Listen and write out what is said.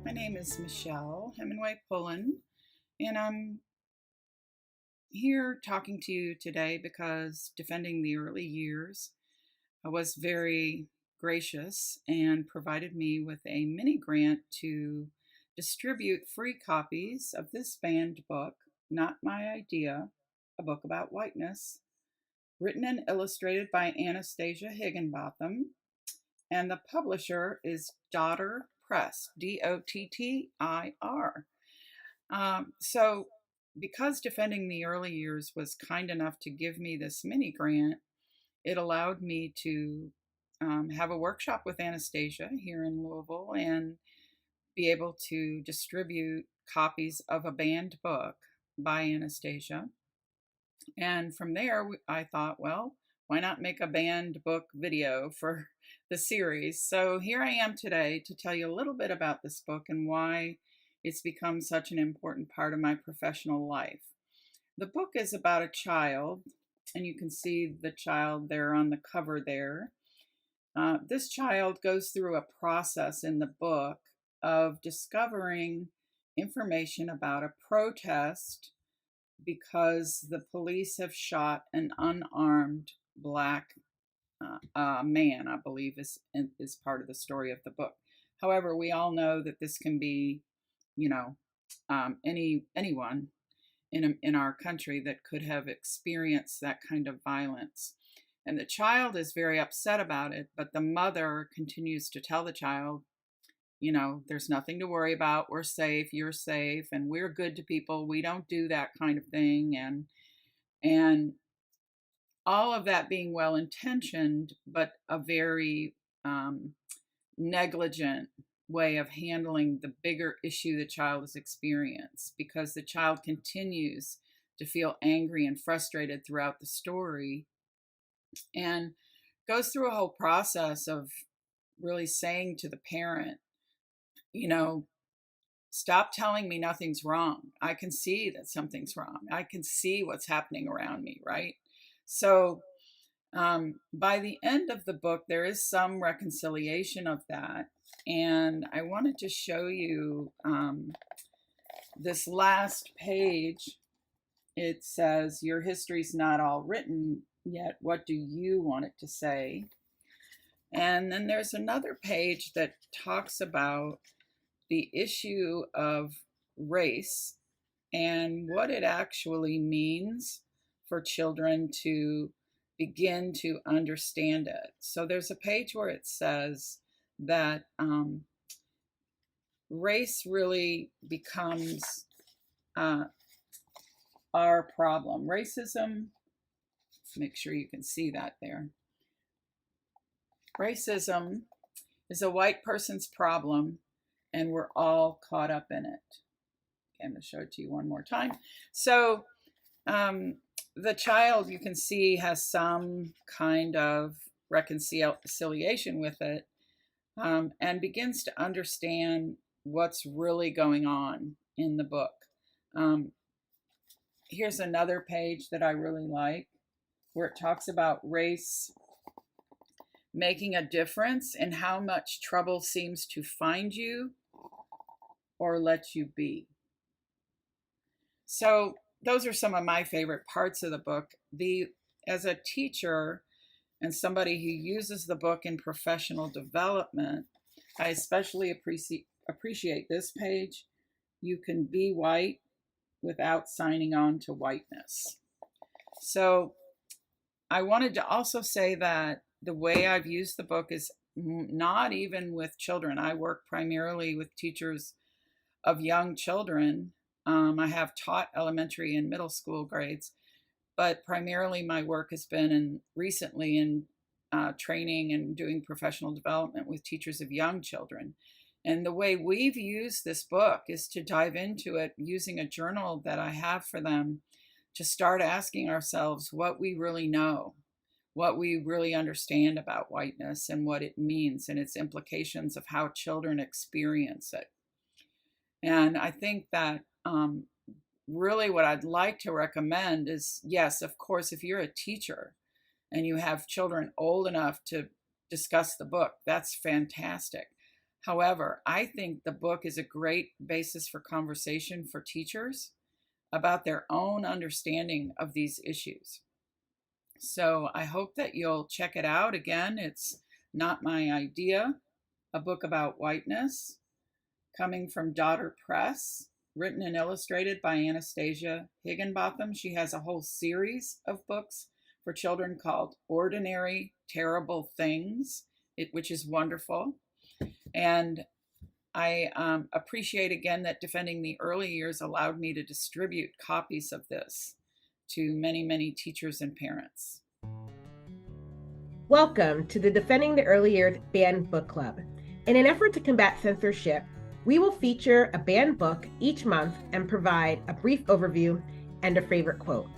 My name is Michele Hemingway Pullen, and I'm here talking to you today because Defending the Early Years was very gracious and provided me with a mini grant to distribute free copies of this banned book, Not My Idea, a book about whiteness, written and illustrated by Anastasia Higginbotham, and the publisher is Dotter Press, Dottir. So, because Defending the Early Years was kind enough to give me this mini grant, it allowed me to have a workshop with Anastasia here in Louisville and be able to distribute copies of a banned book by Anastasia. And from there, I thought, well, why not make a banned book video for the series? So here I am today to tell you a little bit about this book and why it's become such an important part of my professional life. The book is about a child, and you can see the child there on the cover there. This child goes through a process in the book of discovering information about a protest because the police have shot an unarmed black man, I believe is part of the story of the book. However, we all know that this can be, anyone in our country that could have experienced that kind of violence. And the child is very upset about it, but the mother continues to tell the child, there's nothing to worry about. We're safe. You're safe. And we're good to people. We don't do that kind of thing. And all of that being well intentioned, but a very negligent way of handling the bigger issue the child has experienced, because the child continues to feel angry and frustrated throughout the story and goes through a whole process of really saying to the parent, stop telling me nothing's wrong. I can see that something's wrong. I can see what's happening around me, right? So by the end of the book, there is some reconciliation of that. And I wanted to show you this last page. It says, your history's not all written yet. What do you want it to say? And then there's another page that talks about the issue of race and what it actually means for children to begin to understand it. So there's a page where it says that race really becomes our problem. Racism, make sure you can see that there. Racism is a white person's problem, and we're all caught up in it. Okay, I'm going to show it to you one more time. So the child, you can see, has some kind of reconciliation with it and begins to understand what's really going on in the book. Here's another page that I really like, where it talks about race making a difference in how much trouble seems to find you or let you be. So those are some of my favorite parts of the book. As a teacher and somebody who uses the book in professional development, I especially appreciate this page. You can be white without signing on to whiteness. So I wanted to also say that the way I've used the book is not even with children. I work primarily with teachers of young children. I have taught elementary and middle school grades, but primarily my work has been recently in training and doing professional development with teachers of young children. And the way we've used this book is to dive into it using a journal that I have for them, to start asking ourselves what we really know, what we really understand about whiteness and what it means and its implications of how children experience it. And I think that really what I'd like to recommend is, yes, of course, if you're a teacher and you have children old enough to discuss the book, that's fantastic. However, I think the book is a great basis for conversation for teachers about their own understanding of these issues. So I hope that you'll check it out. Again, it's Not My Idea, a book about whiteness, coming from Daughter Press, written and illustrated by Anastasia Higginbotham. She has a whole series of books for children called Ordinary Terrible Things, which is wonderful. And I appreciate again that Defending the Early Years allowed me to distribute copies of this to many, many teachers and parents. Welcome to the Defending the Early Years Banned Book Club. In an effort to combat censorship, we will feature a banned book each month and provide a brief overview and a favorite quote.